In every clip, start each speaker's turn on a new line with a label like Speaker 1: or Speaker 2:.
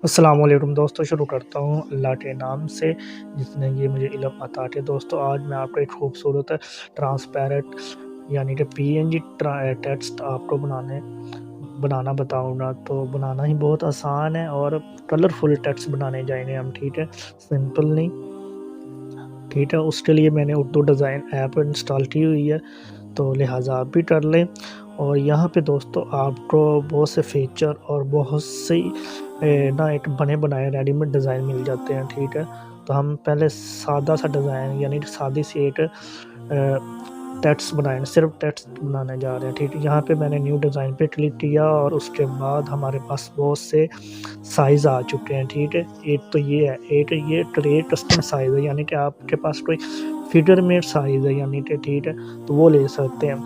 Speaker 1: السلام علیکم دوستو، شروع کرتا ہوں اللہ کے نام سے جس نے یہ مجھے علم عطا کیا۔ دوستو آج میں آپ کو ایک خوبصورت ٹرانسپیرنٹ یعنی کہ PNG ٹیکسٹ آپ کو بنانا بتاؤں گا۔ تو بنانا ہی بہت آسان ہے اور کلرفل ٹیکسٹ بنانے جائیں گے ہم، ٹھیک ہے، سمپل نہیں، ٹھیک ہے۔ اس کے لیے میں نے اردو ڈیزائن ایپ انسٹال کی ہوئی ہے، تو لہٰذا آپ بھی کر لیں۔ اور یہاں پہ دوستو آپ کو بہت سے فیچر اور بہت سی ایک بنے بنائے ریڈی میڈ ڈیزائن مل جاتے ہیں، ٹھیک ہے۔ تو ہم پہلے سادہ سا ڈیزائن یعنی سادی سی ایک ٹیکسٹ بنائیں، صرف ٹیکسٹ بنانے جا رہے ہیں، ٹھیک ہے۔ یہاں پہ میں نے نیو ڈیزائن پہ کلک کیا اور اس کے بعد ہمارے پاس بہت سے سائز آ چکے ہیں، ٹھیک ہے۔ ایک تو یہ ہے، ایک یہ کریٹ کسٹم سائز ہے، یعنی کہ آپ کے پاس کوئی فگر میڈ سائز ہے یعنی کہ، ٹھیک ہے، تو وہ لے سکتے ہیں،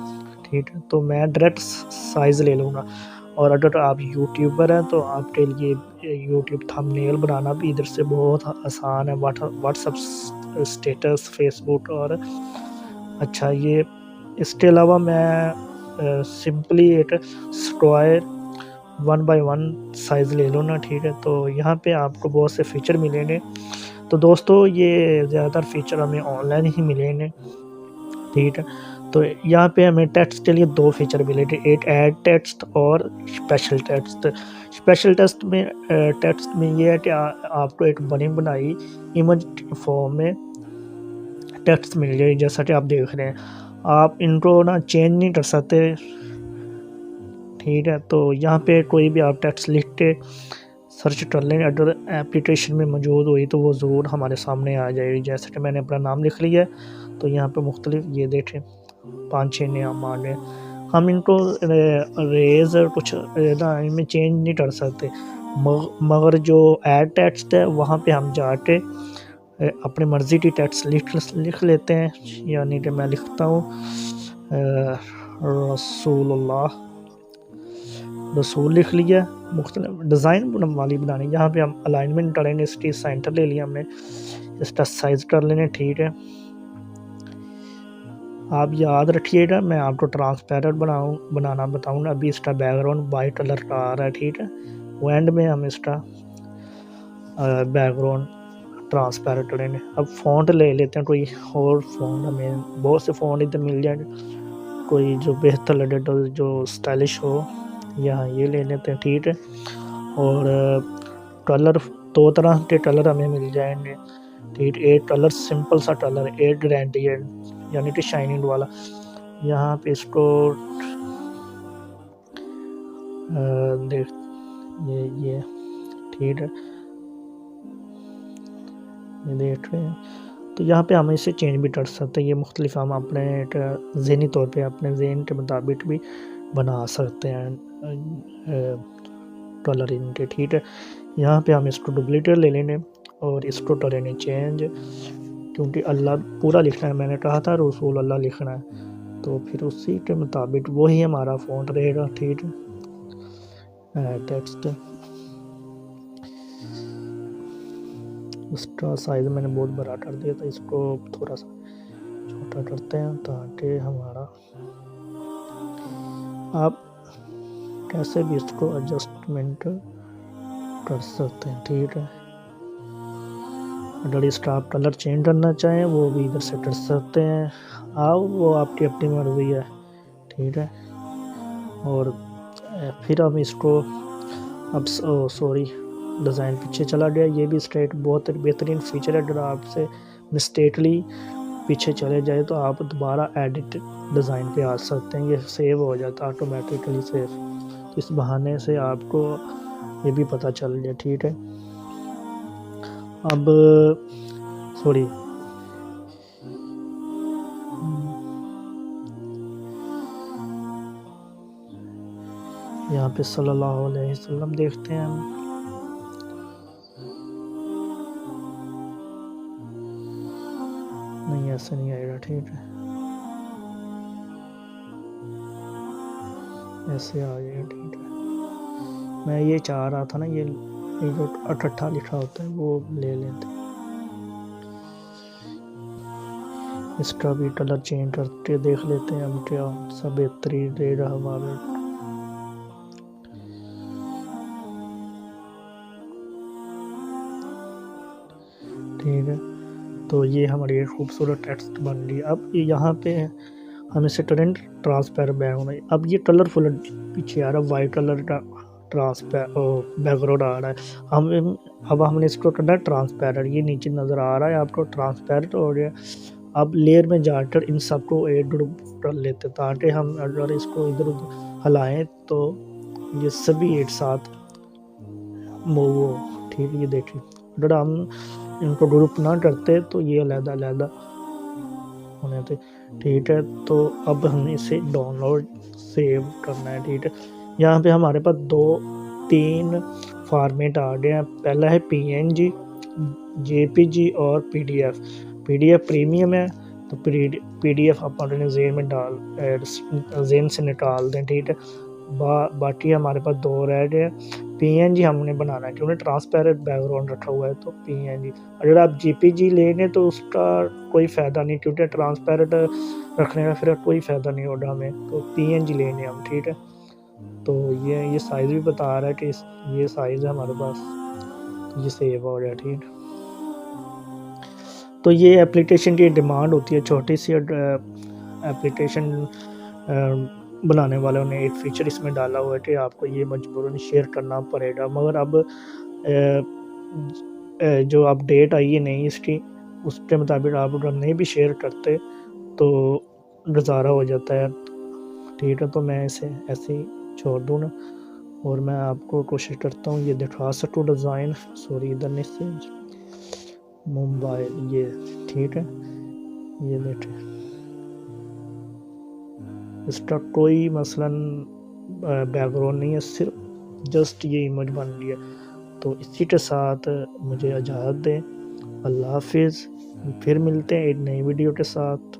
Speaker 1: ٹھیک ہے۔ تو میں ڈائریکٹ سائز لے لوں گا۔ اور اگر آپ یوٹیوبر ہیں تو آپ کے لیے یوٹیوب تھمبنیل بنانا بھی ادھر سے بہت آسان ہے، واٹس ایپ اسٹیٹس، فیس بک، اور اچھا یہ اس کے علاوہ میں سمپلی ایک اسکوائر 1x1 سائز لے لوں نا، ٹھیک ہے۔ تو یہاں پہ آپ کو بہت سے فیچر ملیں گے۔ تو دوستو یہ زیادہ تر فیچر ہمیں آن لائن ہی ملیں گے، ٹھیک ہے۔ تو یہاں پہ ہمیں ٹیکسٹ کے لیے دو فیچر ملے تھے، ایک ایڈ ٹیکسٹ اور اسپیشل ٹیکسٹ۔ اسپیشل ٹیکسٹ میں یہ ہے کہ آپ کو ایک بنی بنائی امیج فارم میں ٹیکسٹ مل جائے، جیسا کہ آپ دیکھ رہے ہیں۔ آپ ان کو نا چینج نہیں کر سکتے، ٹھیک ہے۔ تو یہاں پہ کوئی بھی آپ ٹیکسٹ لکھ کے سرچ کر لیں، اگر اپلیکیشن میں موجود ہوئی تو وہ ضرور ہمارے سامنے آ جائے گی۔ جیسے کہ میں نے اپنا نام لکھ لیا ہے، تو یہاں پہ مختلف یہ دیکھیں 5-6 نام آ گئے۔ ہم ان کو ریز کچھ ان میں چینج نہیں کر سکتے، مگر جو ایڈ ٹیکسٹ ہے وہاں پہ ہم جا کے اپنی مرضی کی ٹیکسٹ لکھ لیتے ہیں، یعنی کہ میں لکھتا ہوں رسول لکھ لیا۔ مختلف ڈیزائن والی بنانی، یہاں پہ ہم الائنمنٹ کریں گے، اس کی سینٹر لے لیا ہم نے، اس کا سائز کر لینے، ٹھیک ہے۔ آپ یاد رکھیے گا میں آپ کو ٹرانسپیرنٹ بنانا بتاؤں گا۔ ابھی اس کا بیک گراؤنڈ وائٹ کلر کا آ رہا ہے، ٹھیک ہے۔ وہ اینڈ میں ہم اس کا بیک گراؤنڈ ٹرانسپیرنٹ کریں گے۔ اب فونٹ لے لیتے ہیں، کوئی اور فونٹ، ہمیں بہت سے فونٹ ادھر مل جائیں گے، کوئی جو بہتر لگے جو اسٹائلش ہو، یہاں یہ لے لیتے ہیں، ٹھیک ہے۔ اور کلر دو طرح کے کلر ہمیں مل جائیں گے، ٹھیک۔ ایک کلر سمپل سا کلر، ایک گریڈینٹ یعنی کہ شائننگ والا۔ یہاں پہ اس کو دیکھ یہ ٹھیک ہے، یہ دیکھ رہے ہیں۔ تو یہاں پہ ہم اسے چینج بھی کر سکتے ہیں، یہ مختلف ہم اپنے ذہنی طور پہ اپنے ذہن کے مطابق بھی بنا سکتے ہیں کلر ان کے، ٹھیک ہے۔ یہاں پہ ہم اس کو ڈپلیکیٹ لے لیں گے اور اس کو کریں گے چینج، کیونکہ اللہ پورا لکھنا ہے، میں نے کہا تھا رسول اللہ لکھنا ہے، تو پھر اسی کے مطابق وہی ہمارا فونٹ رہے گا، ٹھیک ہے۔ ٹیکسٹ اس کا سائز میں نے بہت بڑا کر دیا تھا، اس کو تھوڑا سا چھوٹا کرتے ہیں تاکہ ہمارا، آپ کیسے بھی اس کو ایڈجسٹمنٹ کر سکتے ہیں، ٹھیک ہے۔ اگر اس کا آپ کلر چینج کرنا چاہیں وہ بھی ادھر سے کر سکتے ہیں، وہ آپ کی اپنی مرضی ہے، ٹھیک ہے۔ اور پھر ہم اس کو ڈیزائن پیچھے چلا گیا، یہ بھی اسٹریٹ بہت بہترین فیچر ہے۔ اگر آپ سے مسٹیکلی پیچھے چلے جائے تو آپ دوبارہ ایڈٹ ڈیزائن پہ آ سکتے ہیں، یہ سیو ہو جاتا ہے آٹومیٹیکلی سیو، اس بہانے سے آپ کو یہ بھی پتہ چل جائے، ٹھیک ہے۔ اب یہاں پہ صلی اللہ علیہ وسلم دیکھتے ہیں ہم، نہیں ایسے نہیں آئے گا، ٹھیک ہے، ایسے آ جائے گا، ٹھیک ہے۔ میں یہ چاہ رہا تھا نا، یہ جو اٹھٹھا لکھا ہوتا ہے وہ لے لیتے ہیں۔ اس کا بھی کلر چینج کر کے دیکھ لیتے ہیں ہم، کیا سب بہترین رہے گا ہمارے۔ ٹھیک ہے، تو یہ ہماری ایک خوبصورت ٹیکسٹ بن رہی ہے. اب یہاں پہ ہم اسے ٹرنٹ ٹرانسپیرنٹ بیک گراؤنڈ. اب یہ کلرفل پیچھے آ رہا ہے، وائٹ کلر کا بیک گراؤنڈ آ رہا ہے. اب ہم نے اس کو کرنا ہے ٹرانسپیرنٹ. یہ نیچے نظر آ رہا ہے آپ کو ٹرانسپیرنٹ ہو گیا. اب لیئر میں جا کر ان سب کو ایک گروپ کر لیتے تاکہ ہم اگر اس کو ادھر ادھر ہلائیں تو یہ سبھی ایک ساتھ موو ہو. ٹھیک ہے، یہ دیکھیں اگر ہم ان کو گروپ نہ کرتے تو یہ علیحدہ علیحدہ ہونے تھے. ٹھیک ہے، تو اب ہم اسے ڈاؤن لوڈ سیو کرنا ہے. ٹھیک ہے، یہاں پہ ہمارے پاس 3 فارمیٹ آ گئے ہیں. پہلا ہے PNG، JPG اور PDF. PDF پریمیم ہے تو PDF آپ اپنے ذہن سے نکال دیں. ٹھیک ہے، باقی ہمارے پاس 2 رہ گئے ہیں. PNG ہم نے بنانا ہے کیونکہ ٹرانسپیرنٹ بیک گراؤنڈ رکھا ہوا ہے تو PNG. اگر آپ JPG لیں گے تو اس کا کوئی فائدہ نہیں کیونکہ ٹرانسپیرنٹ رکھنے کا پھر کوئی فائدہ نہیں ہوگا ہمیں، تو PNG لیں گے ہم. ٹھیک ہے، تو یہ سائز بھی بتا رہا ہے کہ یہ سائز ہے ہمارے پاس، یہ سیو ہو گیا. ٹھیک، تو یہ اپلیکیشن کی ڈیمانڈ ہوتی ہے. چھوٹی سی اپلیکیشن بنانے والوں نے ایک فیچر اس میں ڈالا ہوا ہے کہ آپ کو یہ مجبوراً شیئر کرنا پڑے گا. مگر اب جو اپ ڈیٹ آئی ہے نہیں اس کی، اس کے مطابق آپ اگر نہیں بھی شیئر کرتے تو گزارا ہو جاتا ہے. ٹھیک ہے، تو میں اسے ایسے ہی چھوڑ دوں نا، اور میں آپ کو کوشش کرتا ہوں یہ دکھا سکوں ڈیزائن. سوری ادھر نہیں سے موبائل یہ. ٹھیک ہے، یہ دیکھیں اس کا کوئی مثلاً بیک گراؤنڈ نہیں ہے، صرف جسٹ یہ امیج بن رہی ہے. تو اسی کے ساتھ مجھے اجازت دیں. اللہ حافظ، پھر ملتے ہیں ایک نئی ویڈیو کے ساتھ.